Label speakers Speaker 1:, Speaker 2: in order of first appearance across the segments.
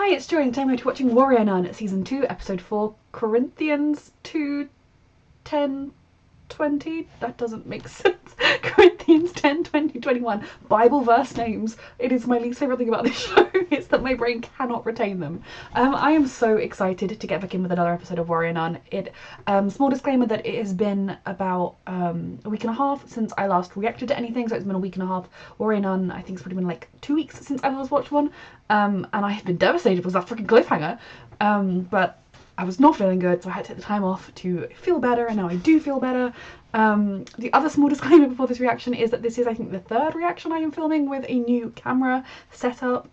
Speaker 1: Hi, it's Joy and today I'm going to be watching Warrior Nun Season 2, Episode 4, Corinthians 2, 10, 20? That doesn't make sense. Corinthians 10, 20, 21. Bible verse names. It is my least favourite thing about this show. It's that my brain cannot retain them. I am so excited to get back in with another episode of Warrior Nun. Small disclaimer that it has been about a week and a half since I last reacted to anything, so it's been a week and a half. Warrior Nun, I think it's probably been like 2 weeks since I last watched one, and I have been devastated with that freaking cliffhanger, but I was not feeling good, so I had to take the time off to feel better, and now I do feel better. The other small disclaimer before this reaction is that this is, I think, the third reaction I am filming with a new camera setup.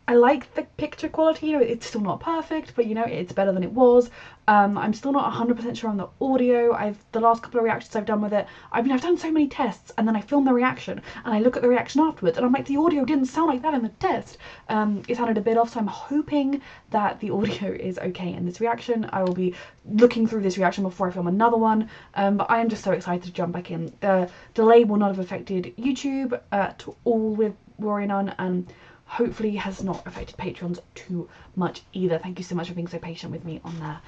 Speaker 1: I like the picture quality, you know, it's still not perfect, but you know, it's better than it was. I'm still not 100% sure on the audio. The last couple of reactions I've done with it, I've done so many tests, and then I film the reaction, and I look at the reaction afterwards, and I'm like, the audio didn't sound like that in the test. It sounded a bit off, so I'm hoping that the audio is okay in this reaction. I will be looking through this reaction before I film another one, but I am just so excited to jump back in. The delay will not have affected YouTube at all with Warrior Nun, and hopefully has not affected Patreons too much either. Thank you so much for being so patient with me on there.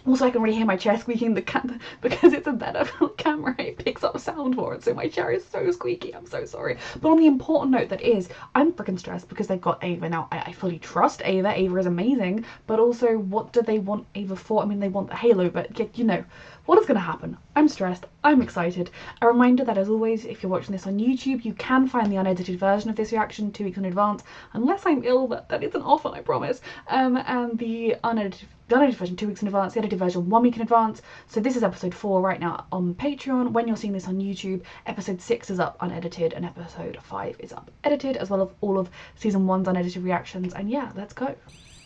Speaker 1: Also, I can really hear my chair squeaking because it's a better camera. It picks up sound more, and so my chair is so squeaky. I'm so sorry. But on the important note that is, I'm freaking stressed because they've got Ava now. I fully trust Ava. Ava is amazing, but also, what do they want Ava for? I mean, they want the halo, but you know, what is going to happen? I'm stressed. I'm excited. A reminder that, as always, if you're watching this on YouTube, you can find the unedited version of this reaction 2 weeks in advance, unless I'm ill, but that isn't often, I promise. And the unedited version 2 weeks in advance, the edited version 1 week in advance. So this is episode 4 right now on Patreon. When you're seeing this on YouTube, episode 6 is up unedited and episode 5 is up edited, as well as all of season 1's unedited reactions. And yeah, let's go.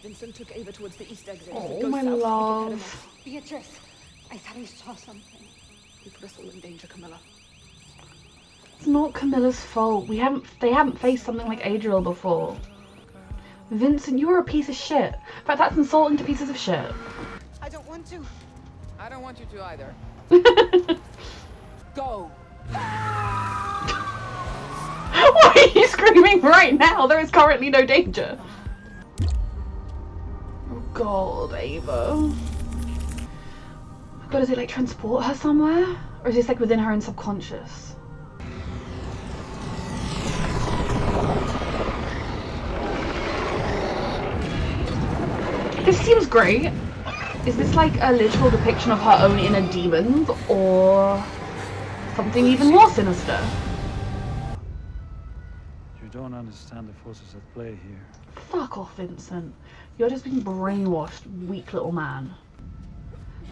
Speaker 2: Vincent took Ava towards the east exit.
Speaker 1: Oh my love.
Speaker 2: Beatrice, I thought I saw something. You put us all in danger, Camilla.
Speaker 1: It's not Camilla's fault. They haven't faced something like Adriel before. Vincent, you're a piece of shit. In fact, that's insulting to pieces of shit.
Speaker 3: I don't want to. I don't want you to either. Go.
Speaker 1: Why are you screaming right now? There is currently no danger. Oh god, Ava. God, does it like transport her somewhere? Or is this like within her own subconscious? This seems great. Is this like a literal depiction of her own inner demons, or something even more sinister?
Speaker 4: You don't understand the forces at play here.
Speaker 1: Fuck off, Vincent. You're just being brainwashed, weak little man.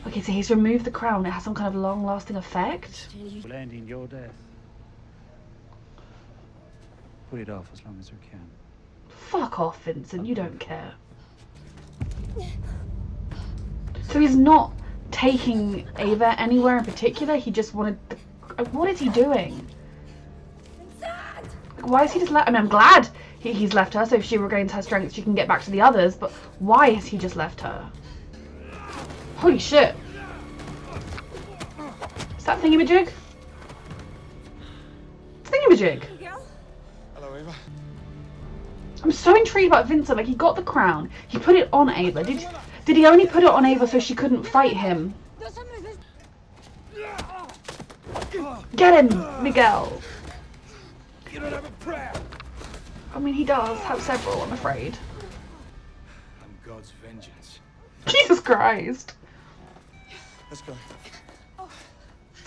Speaker 1: Okay, so he's removed the crown. It has some kind of long-lasting effect.
Speaker 4: Will end in your death. Put it off as long as you can.
Speaker 1: Fuck off, Vincent. You don't care. So he's not taking Ava anywhere in particular. He just wanted the... What is he doing? Like, why is he just left? I mean, I'm glad he's left her, so if she regains her strength she can get back to the others, but why has he just left her? Holy shit. Is that thingamajig? It's thingamajig.
Speaker 3: Hello, Ava.
Speaker 1: I'm so intrigued about Vincent. Like, he got the crown, he put it on Ava. Did he only put it on Ava so she couldn't fight him? Get him, Miguel.
Speaker 3: You don't have a prayer.
Speaker 1: I mean, he does have several, I'm afraid.
Speaker 3: I'm God's vengeance.
Speaker 1: Jesus Christ.
Speaker 3: Let's go.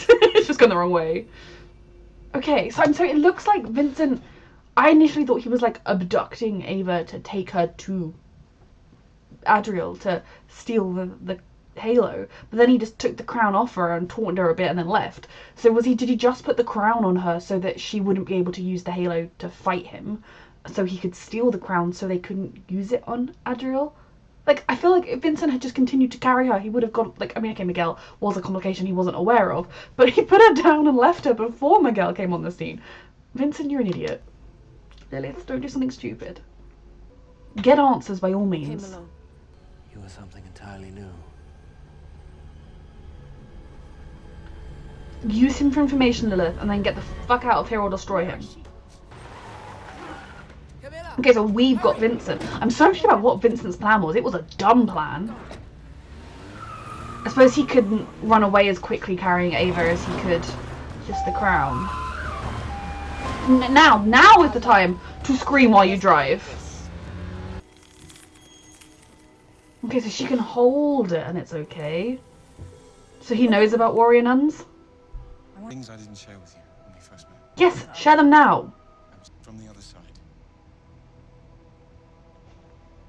Speaker 1: It's just gone the wrong way. Okay, so it looks like Vincent... I initially thought he was like abducting Ava to take her to Adriel to steal the halo, but then he just took the crown off her and taunted her a bit and then left. So did he just put the crown on her so that she wouldn't be able to use the halo to fight him, so he could steal the crown so they couldn't use it on Adriel? Like, I feel like if Vincent had just continued to carry her, he would have got, like, I mean, okay, Miguel was a complication he wasn't aware of, but he put her down and left her before Miguel came on the scene. Vincent, you're an idiot. Lilith, don't do something stupid. Get answers by all means.
Speaker 5: You were something entirely new.
Speaker 1: Use him for information, Lilith, and then get the fuck out of here or destroy him.
Speaker 3: Camilla!
Speaker 1: Okay, so we've got Vincent. I'm so sure about what Vincent's plan was. It was a dumb plan. I suppose he couldn't run away as quickly carrying Ava as he could just the crown. Now is the time to scream while you drive. Okay, so she can hold it and it's okay. So he knows about warrior nuns?
Speaker 6: Things I didn't share with you when we first met.
Speaker 1: Yes, share them now.
Speaker 6: I was from the other side.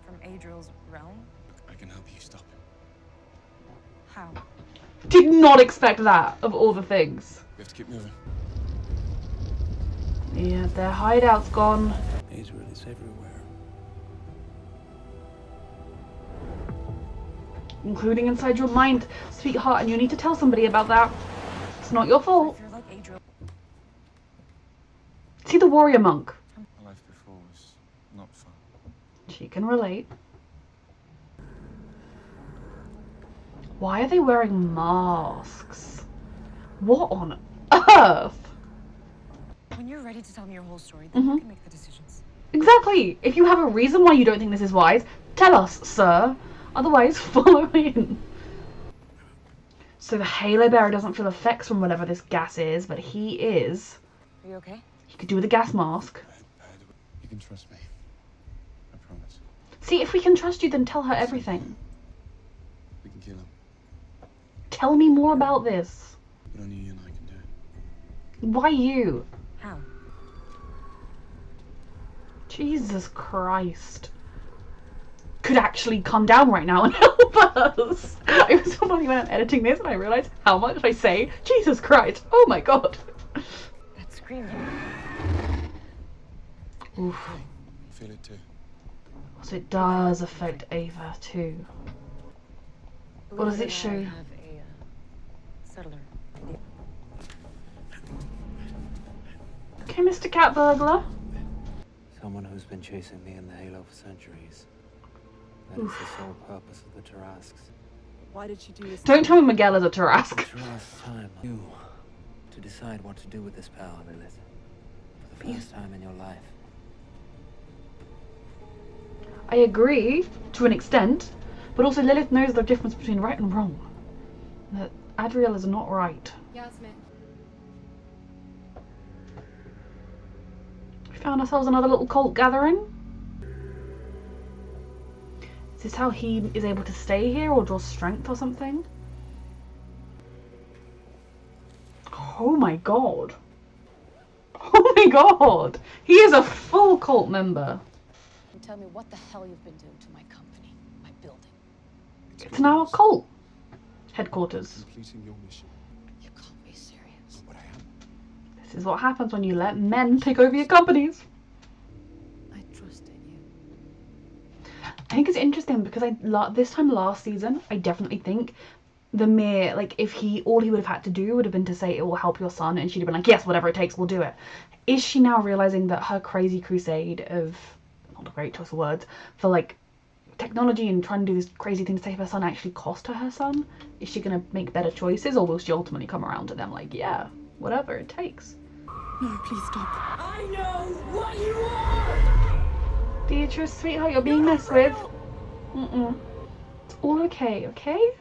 Speaker 2: From Adriel's realm?
Speaker 6: Look, I can help you stop him.
Speaker 2: How?
Speaker 1: Did not expect that, of all the things.
Speaker 6: We have to keep moving.
Speaker 1: Yeah, their hideout's gone.
Speaker 5: Israel is everywhere.
Speaker 1: Including inside your mind, sweetheart, and you need to tell somebody about that. It's not your fault.
Speaker 2: If you're like Adriel.
Speaker 1: See the warrior monk?
Speaker 6: My life before was not fun.
Speaker 1: She can relate. Why are they wearing masks? What on earth?
Speaker 2: When you're ready to tell me your whole story, then you can make the decisions.
Speaker 1: Exactly. If you have a reason why you don't think this is wise, tell us, sir. Otherwise, follow in. So the halo bearer doesn't feel effects from whatever this gas is, but he is.
Speaker 2: Are you okay?
Speaker 1: He could do with a gas mask.
Speaker 6: You can trust me. I promise.
Speaker 1: See, if we can trust you, then tell her everything.
Speaker 6: We can kill him.
Speaker 1: Tell me more about this.
Speaker 6: But only you and I can do it.
Speaker 1: Why you?
Speaker 2: How?
Speaker 1: Jesus Christ. Could actually come down right now and help us. It was so funny when I'm editing this and I realised how much I say Jesus Christ. Oh my god.
Speaker 2: That scream.
Speaker 1: Oof.
Speaker 6: I feel it too.
Speaker 1: So it does affect Ava too. What does it show?
Speaker 2: I have a settler.
Speaker 1: Okay, Mr. Cat Burglar.
Speaker 5: Someone who's been chasing me in the halo for centuries. That is the sole purpose of the Tarasques.
Speaker 2: Why did she do this?
Speaker 1: Don't tell me Miguel is a Tarrasque.
Speaker 5: The Tarasque time you to decide what to do with this power, Lilith. For the first time in your life.
Speaker 1: I agree, to an extent, but also Lilith knows the difference between right and wrong. That Adriel is not right.
Speaker 2: Yasmin.
Speaker 1: We found ourselves another little cult gathering. Is this how he is able to stay here or draw strength or something? Oh my god. Oh my god. He is a full cult member.
Speaker 2: And tell me what the hell you've been doing to my company, my building.
Speaker 1: It's now a cult headquarters.
Speaker 6: Completing your mission.
Speaker 2: You can't be serious.
Speaker 6: But I am.
Speaker 1: This is what happens when you let men take over your companies.
Speaker 2: I trusted you.
Speaker 1: I think it's interesting because this time last season, I definitely think the mere, like, if all he would have had to do would have been to say it will help your son, and she'd have been like, yes, whatever it takes, we'll do it. Is she now realizing that her crazy crusade of, not a great choice of words, for like technology and trying to do this crazy thing to save her son actually cost her son? Is she going to make better choices, or will she ultimately come around to them like, yeah, whatever it takes?
Speaker 2: No, please stop.
Speaker 3: I know what you are!
Speaker 1: Beatrice, sweetheart, you're being messed with. It's all okay, okay?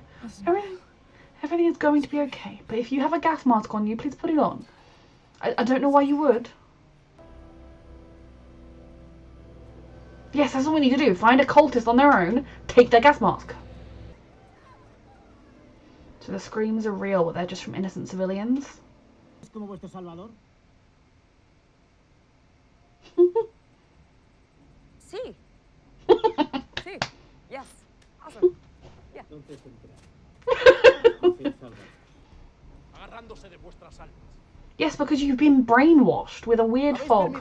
Speaker 1: Everything is going to be okay. But if you have a gas mask on you, please put it on. I don't know why you would. Yes, that's what we need to do. Find a cultist on their own, take their gas mask. So the screams are real, but they're just from innocent civilians.
Speaker 2: See. See. Yes. Awesome. Yeah.
Speaker 1: Yes, because you've been brainwashed with a weird fog.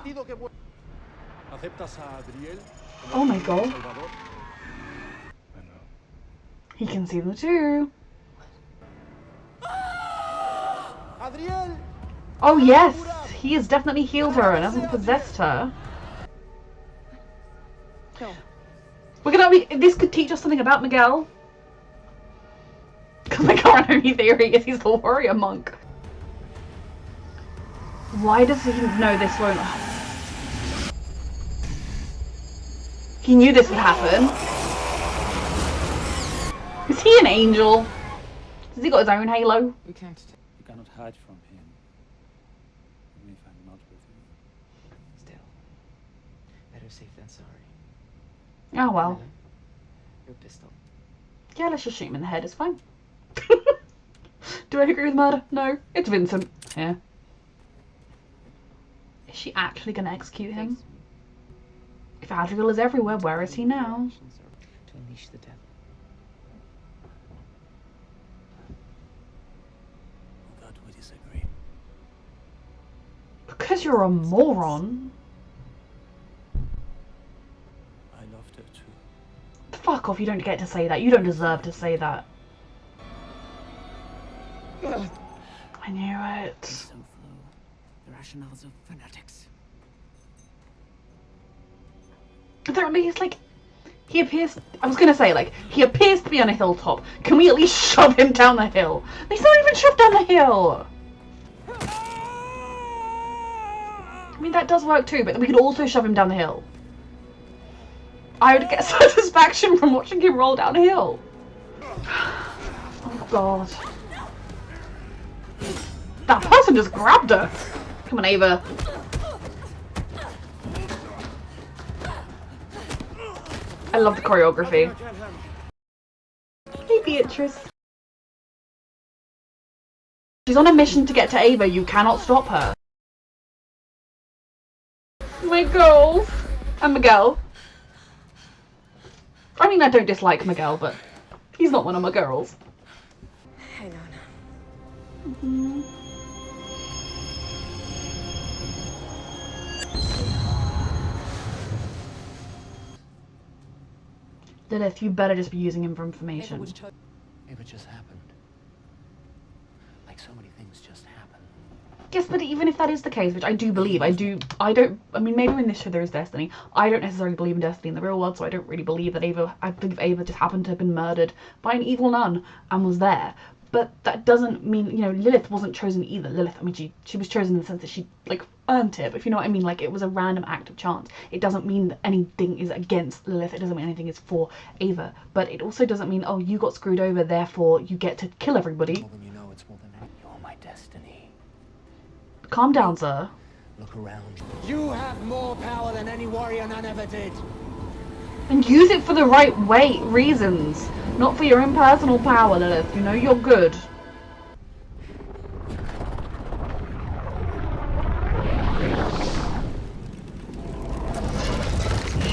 Speaker 1: Oh my god.
Speaker 6: I know.
Speaker 1: He can see them too. Oh yes, he has definitely healed her and hasn't possessed her.
Speaker 2: No.
Speaker 1: This could teach us something about Miguel. Because my current only theory is he's the warrior monk. Why does he know this won't... He knew this would happen. Is he an angel? Has he got his own halo?
Speaker 3: We can't.
Speaker 4: You cannot hide from him. Even if I'm not with you.
Speaker 7: Still, better safe than sorry.
Speaker 1: Oh well.
Speaker 7: Your pistol.
Speaker 1: Yeah, let's just shoot him in the head, it's fine. Do I agree with murder? No. It's Vincent. Yeah. Is she actually gonna execute him? If Adriel is everywhere, where is he now?
Speaker 7: To unleash the devil.
Speaker 5: God, we disagree.
Speaker 1: Because you're a moron.
Speaker 5: I loved her too.
Speaker 1: Fuck off, you don't get to say that. You don't deserve to say that. I knew it.
Speaker 7: So flow. The rationales of fanatics.
Speaker 1: They're at least like, he appears, I was gonna say, like, he appears to be on a hilltop. Can we at least shove him down the hill? He's not even shoved down the hill! I mean, that does work too, but we could also shove him down the hill. I would get satisfaction from watching him roll down a hill. Oh god. That person just grabbed her! Come on, Ava. I love the choreography. Hey, Beatrice. She's on a mission to get to Ava. You cannot stop her. My girls. And Miguel. I mean, I don't dislike Miguel, but he's not one of my girls.
Speaker 2: I know now.
Speaker 1: Mm-hmm. Lilith, you better just be using him for information.
Speaker 5: It just happened. Like so many things just happen.
Speaker 1: Yes, but even if that is the case, which I do believe, I mean, maybe in this show there is destiny. I don't necessarily believe in destiny in the real world, so I don't really believe that I believe Ava just happened to have been murdered by an evil nun and was there. But that doesn't mean, you know, Lilith wasn't chosen either. Lilith, I mean, she was chosen in the sense that she, like, earned it, but if you know what I mean, like, it was a random act of chance. It doesn't mean that anything is against Lilith, it doesn't mean anything is for Ava, but it also doesn't mean, oh, you got screwed over, therefore you get to kill everybody.
Speaker 5: More than you know, it's more than that. You're my destiny.
Speaker 1: Calm down, sir.
Speaker 5: Look around.
Speaker 7: You have more power than any warrior nun ever did.
Speaker 1: And use it for the right reasons, not for your own personal power, Lilith. You know you're good.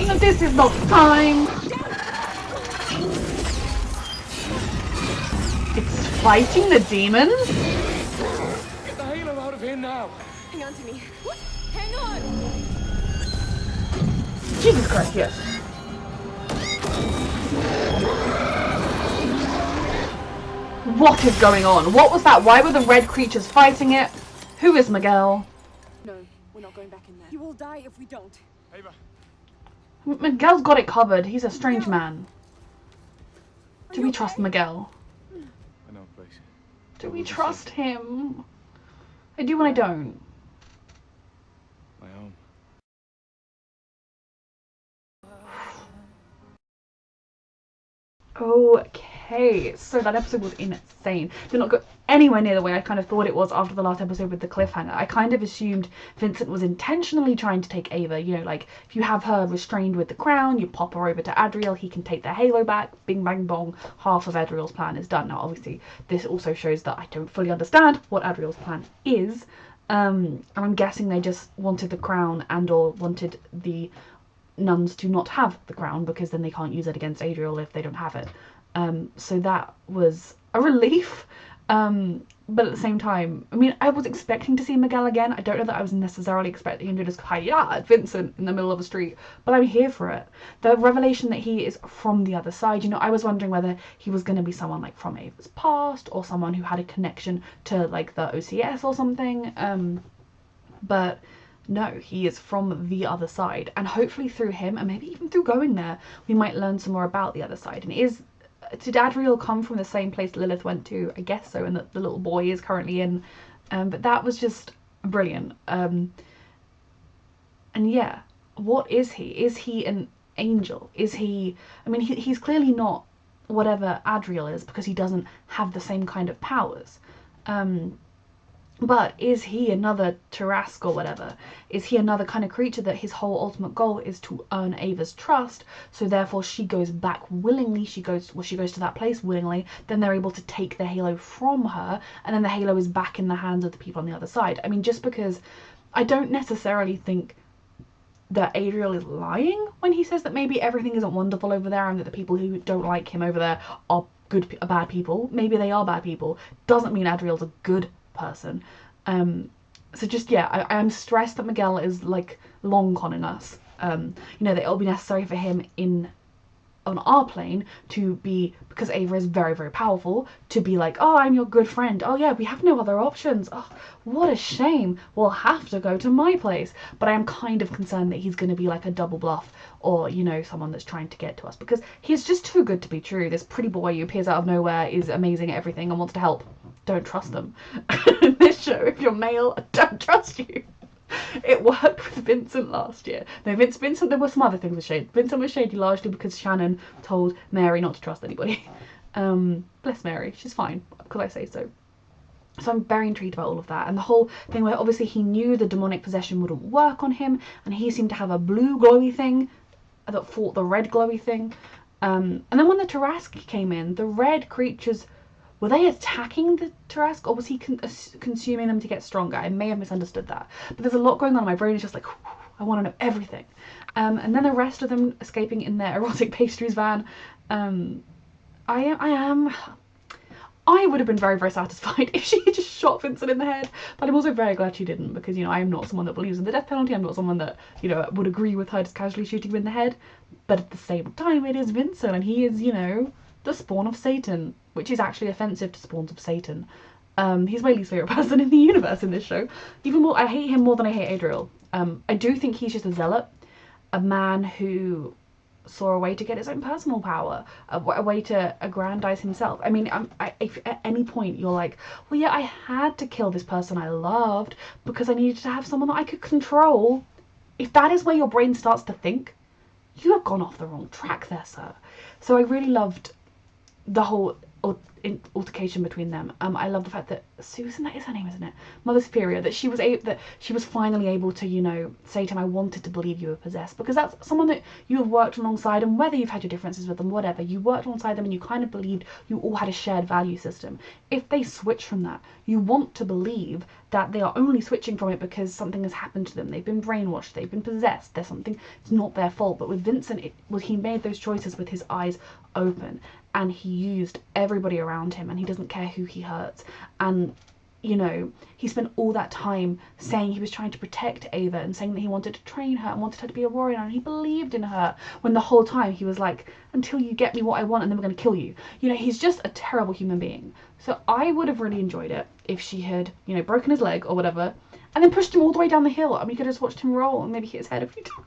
Speaker 1: No, this is not the time. It's fighting the demons?
Speaker 7: Get the halo out of here now.
Speaker 2: Hang on to me. What? Hang on!
Speaker 1: Jesus Christ, yes. What is going on? What was that? Why were the red creatures fighting it? Who is Miguel?
Speaker 2: No, we're not going back in there. You will die if we don't.
Speaker 6: Ava.
Speaker 1: Miguel's got it covered. He's a strange man. Do we trust Miguel?
Speaker 6: I know a place.
Speaker 1: Do we trust him? I do and I don't.
Speaker 6: My home.
Speaker 1: Okay, so that episode was insane. Did not go anywhere near the way I kind of thought it was after the last episode with the cliffhanger. I kind of assumed Vincent was intentionally trying to take Ava. You know, like, if you have her restrained with the crown, you pop her over to Adriel, he can take the halo back, bing bang bong, half of Adriel's plan is done. Now, obviously, this also shows that I don't fully understand what Adriel's plan is. And I'm guessing they just wanted the crown and or wanted the nuns to not have the crown because then they can't use it against Adriel if they don't have it. So that was a relief. But at the same time, I mean, I was expecting to see Miguel again. I don't know that I was necessarily expecting him to just hi-ya at Vincent in the middle of a street, but I'm here for it. The revelation that he is from the other side, you know, I was wondering whether he was going to be someone like from Ava's past or someone who had a connection to like the OCS or something. But no, he is from the other side, and hopefully through him, and maybe even through going there, we might learn some more about the other side. And did Adriel come from the same place Lilith went to? I guess so, and that the little boy is currently in. But that was just brilliant. And yeah, what is he? Is he an angel? Is he, I mean, he's clearly not whatever Adriel is, because he doesn't have the same kind of powers. But is he another Tarrasque or whatever? Is he another kind of creature that his whole ultimate goal is to earn Ava's trust, so therefore she goes back willingly, she goes to that place willingly, then they're able to take the halo from her, and then the halo is back in the hands of the people on the other side. I mean, just because I don't necessarily think that Adriel is lying when he says that maybe everything isn't wonderful over there and that the people who don't like him over there are bad people. Maybe they are bad people. Doesn't mean Adriel's a good person. So just, yeah, I'm stressed that Miguel is like long conning us. You know, that it'll be necessary for him on our plane to be, because Ava is very, very powerful, to be like, oh, I'm your good friend. Oh yeah, we have no other options. Oh, what a shame. We'll have to go to my place. But I am kind of concerned that he's going to be like a double bluff, or, you know, someone that's trying to get to us, because he's just too good to be true. This pretty boy who appears out of nowhere, is amazing at everything and wants to help. Don't trust them. In this show, if you're male, I don't trust you. It worked with Vincent last year. No, Vincent, there were some other things with shade. Vincent was shady largely because Shannon told Mary not to trust anybody. Bless Mary, she's fine, because I say so. So I'm very intrigued about all of that. And the whole thing where obviously he knew the demonic possession wouldn't work on him, and he seemed to have a blue glowy thing that fought the red glowy thing. And then when the Tarrasque came in, the red creatures, were they attacking the Tarrasque, or was he consuming them to get stronger? I may have misunderstood that. But there's a lot going on. My brain is just like, I want to know everything. And then the rest of them escaping in their erotic pastries van. I would have been very, very satisfied if she had just shot Vincent in the head. But I'm also very glad she didn't, because, you know, I am not someone that believes in the death penalty. I'm not someone that, you know, would agree with her just casually shooting him in the head. But at the same time, it is Vincent, and he is, you know, the spawn of Satan, which is actually offensive to spawns of Satan. He's my least favourite person in the universe in this show. Even more, I hate him more than I hate Adriel. I do think he's just a zealot, a man who saw a way to get his own personal power, a way to aggrandize himself. I mean, if at any point you're like, well, yeah, I had to kill this person I loved because I needed to have someone that I could control. If that is where your brain starts to think, you have gone off the wrong track there, sir. So I really loved the whole altercation between them. I love the fact that Susan, that is her name, isn't it? Mother Superior, that she was finally able to, you know, say to him, I wanted to believe you were possessed, because that's someone that you have worked alongside, and whether you've had your differences with them, whatever, you worked alongside them and you kind of believed you all had a shared value system. If they switch from that, you want to believe that they are only switching from it because something has happened to them. They've been brainwashed, they've been possessed, there's something, it's not their fault. But with Vincent, he made those choices with his eyes open, and he used everybody around him, and he doesn't care who he hurts. And, you know, he spent all that time saying he was trying to protect Ava and saying that he wanted to train her and wanted her to be a warrior, and he believed in her, when the whole time he was like, until you get me what I want and then we're going to kill you. You know, he's just a terrible human being. So I would have really enjoyed it if she had, you know, broken his leg or whatever and then pushed him all the way down the hill. I mean, you could have just watched him roll and maybe hit his head a few times.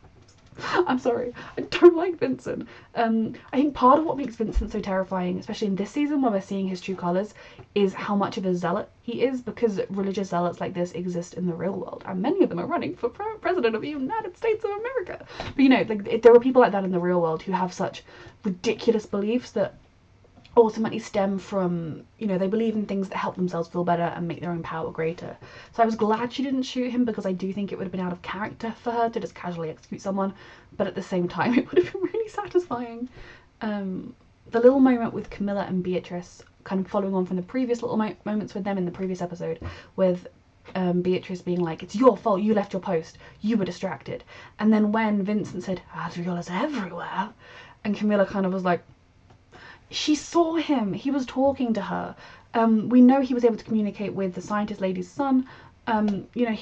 Speaker 1: I'm sorry, I don't like Vincent. I think part of what makes Vincent so terrifying, especially in this season where we're seeing his true colours, is how much of a zealot he is, because religious zealots like this exist in the real world, and many of them are running for president of the United States of America. But, you know, like, there are people like that in the real world who have such ridiculous beliefs that ultimately stem from, you know, they believe in things that help themselves feel better and make their own power greater. So I was glad she didn't shoot him, because I do think it would have been out of character for her to just casually execute someone, but at the same time it would have been really satisfying. The little moment with Camilla and Beatrice, kind of following on from the previous little moments with them in the previous episode, with Beatrice being like, it's your fault, you left your post, you were distracted. And then when Vincent said, Adriel is everywhere, and Camilla kind of was like, she saw him, he was talking to her. We know he was able to communicate with the scientist lady's son. You know,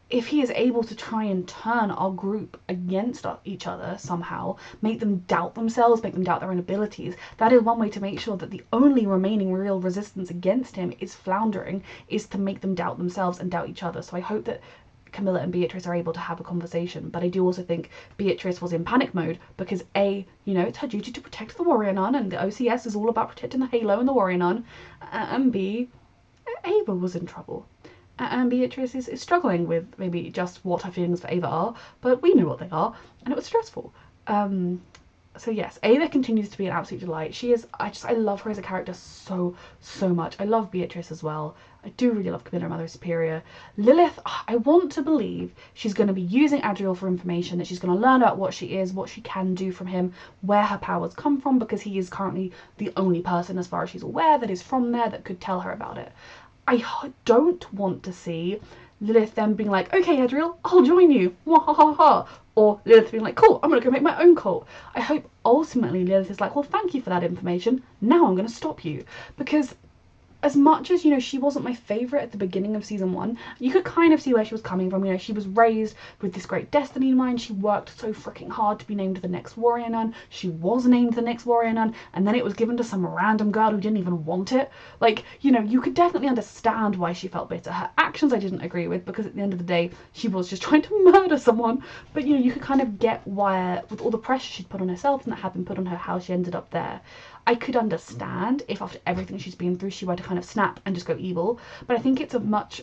Speaker 1: if he is able to try and turn our group against each other somehow, make them doubt themselves, make them doubt their own abilities, that is one way to make sure that the only remaining real resistance against him is floundering, is to make them doubt themselves and doubt each other. So I hope that Camilla and Beatrice are able to have a conversation, but I do also think Beatrice was in panic mode because A, you know, it's her duty to protect the warrior nun, and the OCS is all about protecting the halo and the warrior nun, and B, Ava was in trouble. And Beatrice is struggling with maybe just what her feelings for Ava are, but we know what they are, and it was stressful. So yes, Ava continues to be an absolute delight. She is, I love her as a character so much. I love Beatrice as well. I do really love Camilla, Mother Superior. Lilith, I want to believe she's going to be using Adriel for information, that she's going to learn about what she is, what she can do from him, where her powers come from, because he is currently the only person, as far as she's aware, that is from there that could tell her about it. I don't want to see Lilith then being like, okay, Adriel, I'll join you, wahahaha. Or Lilith being like, cool, I'm going to go make my own cult. I hope ultimately Lilith is like, well, thank you for that information. Now I'm going to stop you. Because as much as, you know, she wasn't my favourite at the beginning of season 1, you could kind of see where she was coming from. You know, she was raised with this great destiny in mind. She worked so freaking hard to be named the next warrior nun. She was named the next warrior nun, and then it was given to some random girl who didn't even want it. Like, you know, you could definitely understand why she felt bitter. Her actions I didn't agree with, because at the end of the day, she was just trying to murder someone. But, you know, you could kind of get why, with all the pressure she'd put on herself and that had been put on her, how she ended up there. I could understand if after everything she's been through she were to kind of snap and just go evil, but I think it's a much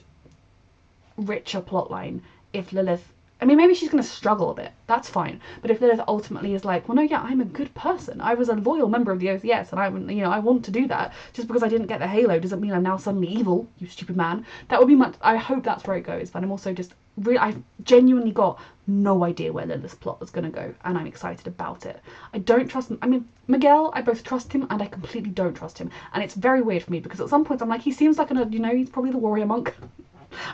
Speaker 1: richer plotline if Lilith, I mean, maybe she's going to struggle a bit, that's fine, but if Lilith ultimately is like, well, no, yeah, I'm a good person, I was a loyal member of the OCS, and I want to do that, just because I didn't get the halo doesn't mean I'm now suddenly evil, you stupid man. That would be much, I hope that's where it goes, but I'm also just I've genuinely got no idea where Lilith's plot is going to go, and I'm excited about it. I don't trust him. I mean, Miguel, I both trust him and I completely don't trust him, and it's very weird for me because at some points I'm like, he seems like he's probably the warrior monk.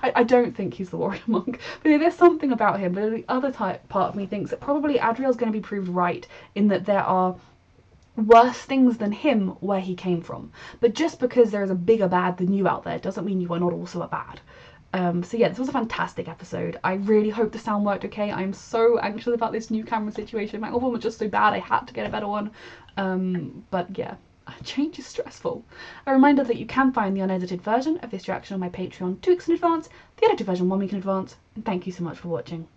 Speaker 1: I don't think he's the warrior monk, but there's something about him. But the other part of me thinks that probably Adriel's going to be proved right in that there are worse things than him where he came from. But just because there is a bigger bad than you out there doesn't mean you are not also a bad. So yeah, this was a fantastic episode. I really hope the sound worked okay. I'm so anxious about this new camera situation. My old one was just so bad, I had to get a better one. But yeah, change is stressful. A reminder that you can find the unedited version of this reaction on my Patreon 2 weeks in advance, the edited version 1 week in advance, and thank you so much for watching.